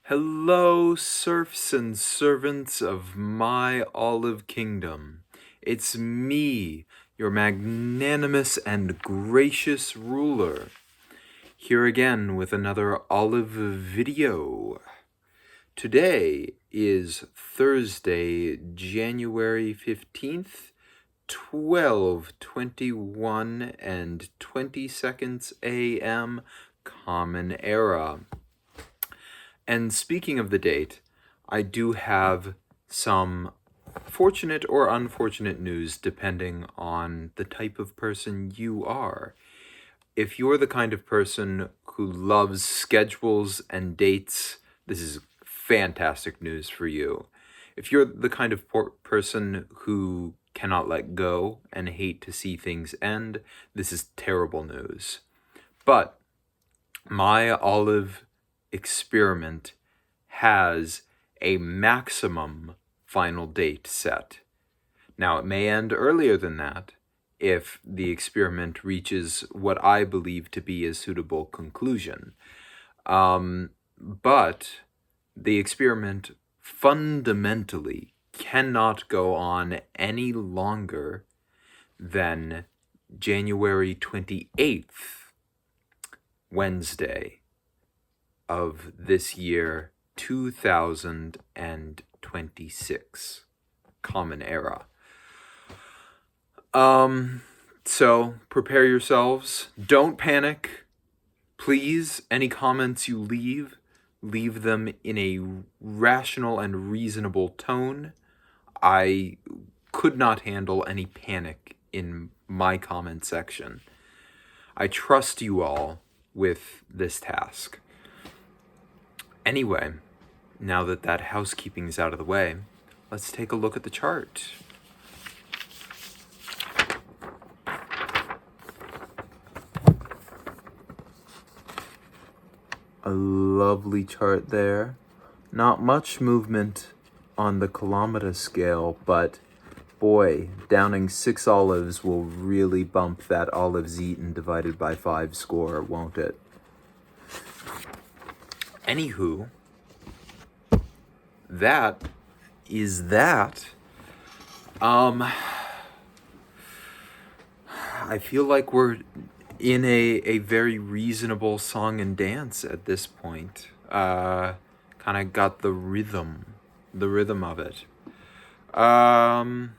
Hello, serfs and servants of my olive kingdom. It's me, your magnanimous and gracious ruler, here again with another olive video. Today is Thursday, January 15th, 12:21 and 20 seconds a.m. Common Era. And speaking of the date, I do have some fortunate or unfortunate news depending on the type of person you are. If you're the kind of person who loves schedules and dates, this is fantastic news for you. If you're the kind of person who cannot let go and hate to see things end, this is terrible news. But my olive experiment has a maximum final date set. Now, it may end earlier than that if the experiment reaches what I believe to be a suitable conclusion. But the experiment fundamentally cannot go on any longer than January 28th, Wednesday of this year, 2026, Common Era. So prepare yourselves. Don't panic. Please, any comments you leave them in a rational and reasonable tone. I could not handle any panic in my comment section. I trust you all with this task. Anyway, now that housekeeping is out of the way, let's take a look at the chart. A lovely chart there. Not much movement on the kilometer scale, but boy, downing 6 olives will really bump that olives eaten divided by 5 score, won't it? Anywho, that is that. I feel like we're in a very reasonable song and dance at this point. Kind of got the rhythm of it. I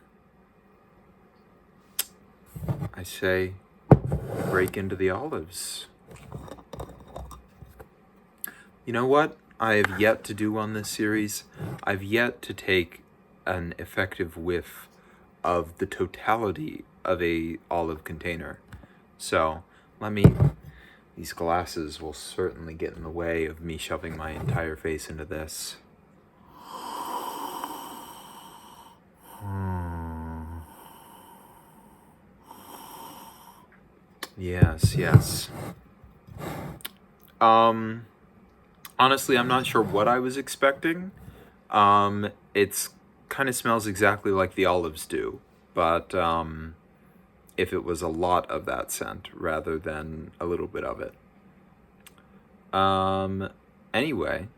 say break into the olives. You know what I have yet to do on this series? I've yet to take an effective whiff of the totality of a olive container. So these glasses will certainly get in the way of me shoving my entire face into this. Yes. Honestly, I'm not sure what I was expecting. It's kind of smells exactly like the olives do, but if it was a lot of that scent rather than a little bit of it. Anyway,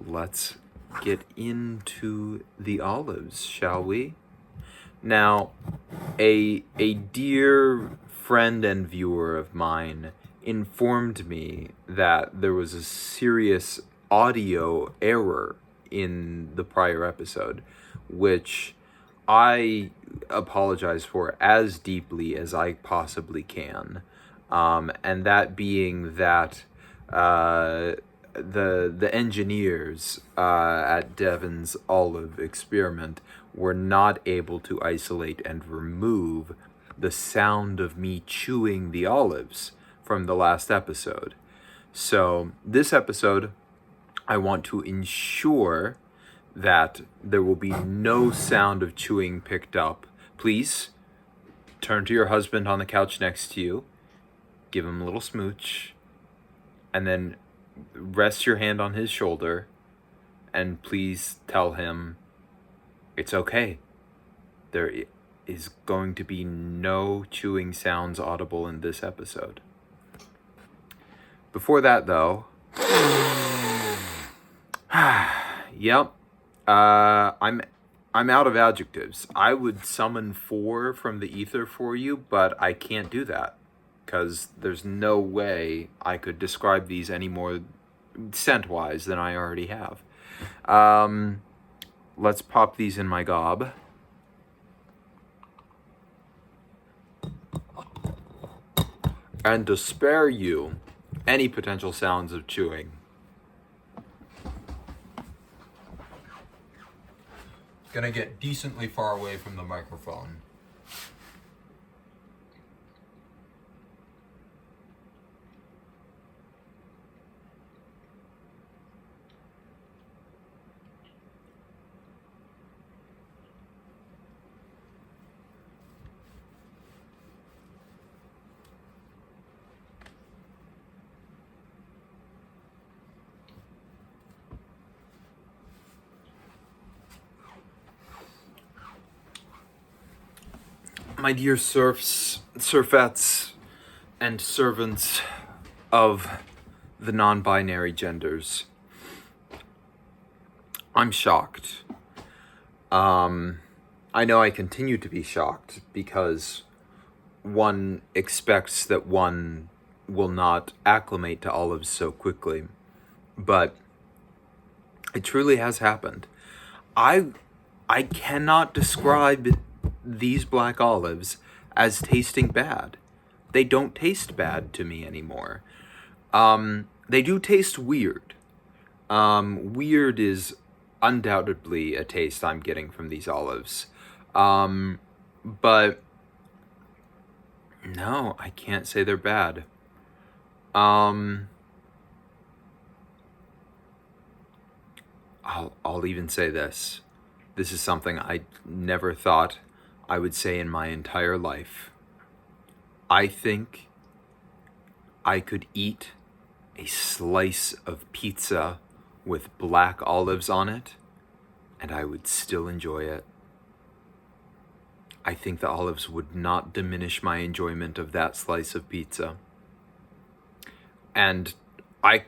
let's get into the olives, shall we? Now, a dear friend and viewer of mine informed me that there was a serious audio error in the prior episode, which I apologize for as deeply as I possibly can. And that being that the engineers at Devon's olive experiment were not able to isolate and remove the sound of me chewing the olives from the last episode. So this episode, I want to ensure that there will be no sound of chewing picked up. Please turn to your husband on the couch next to you, give him a little smooch, and then rest your hand on his shoulder, and please tell him it's okay. There is going to be no chewing sounds audible in this episode. Before that, though, Yep. I'm out of adjectives. I would summon 4 from the ether for you, but I can't do that because there's no way I could describe these any more scent-wise than I already have. Let's pop these in my gob. And to spare you any potential sounds of chewing, gonna get decently far away from the microphone. My dear serfs, serfettes, and servants of the non-binary genders, I'm shocked. I know I continue to be shocked because one expects that one will not acclimate to olives so quickly, but it truly has happened. I cannot describe these black olives as tasting bad. They don't taste bad to me anymore. They do taste weird. Weird is undoubtedly a taste I'm getting from these olives. But no, I can't say they're bad. I'll even say this. This is something I never thought I would say in my entire life. I think I could eat a slice of pizza with black olives on it, and I would still enjoy it. I think the olives would not diminish my enjoyment of that slice of pizza. And I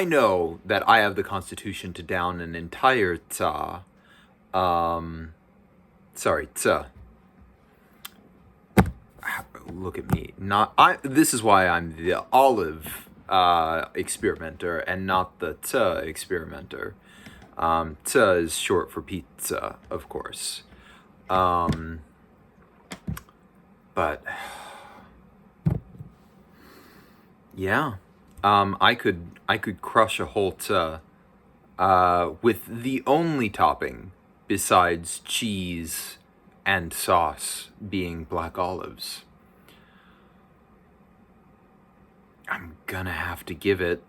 know that I have the constitution to down an entire tsa. Tsa. Look at me. This is why I'm the olive experimenter and not the tsa experimenter. Tsa is short for pizza, of course. But yeah, I could crush a whole tsa with the only topping besides cheese and sauce being black olives. I'm gonna have to give it.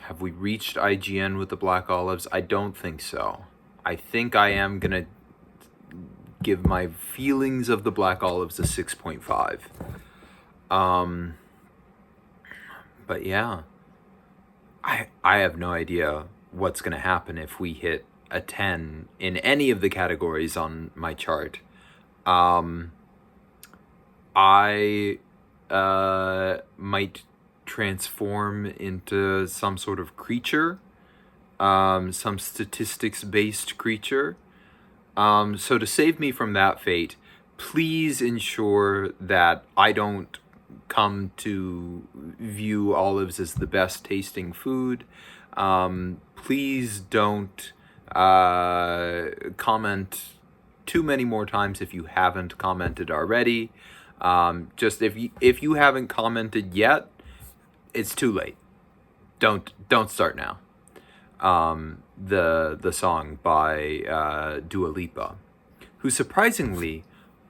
Have we reached IGN with the black olives? I don't think so. I think I am gonna give my feelings of the black olives a 6.5. But yeah, I have no idea what's gonna happen if we hit a 10 in any of the categories on my chart. I might transform into some sort of creature, some statistics-based creature. So to save me from that fate, please ensure that I don't come to view olives as the best tasting food. Please don't comment too many more times if you haven't commented already. Just if you haven't commented yet, it's too late. Don't start now. The song by Dua Lipa, who surprisingly,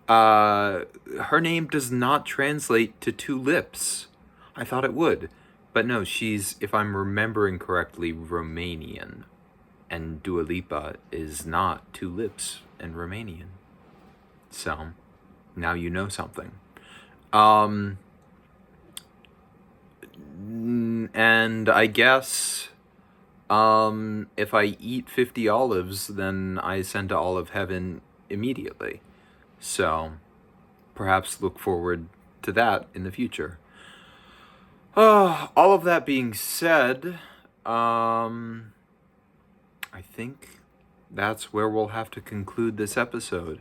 her name does not translate to two lips. I thought it would, but no, she's, if I'm remembering correctly, Romanian, and Dua Lipa is not two lips in Romanian. So now you know something. And I guess if I eat 50 olives, then I ascend to olive heaven immediately. So perhaps look forward to that in the future. All of that being said, I think that's where we'll have to conclude this episode.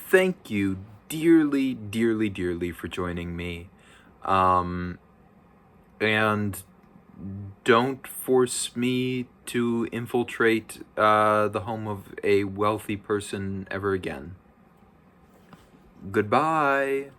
Thank you dearly, dearly, dearly for joining me. And don't force me to infiltrate the home of a wealthy person ever again. Goodbye.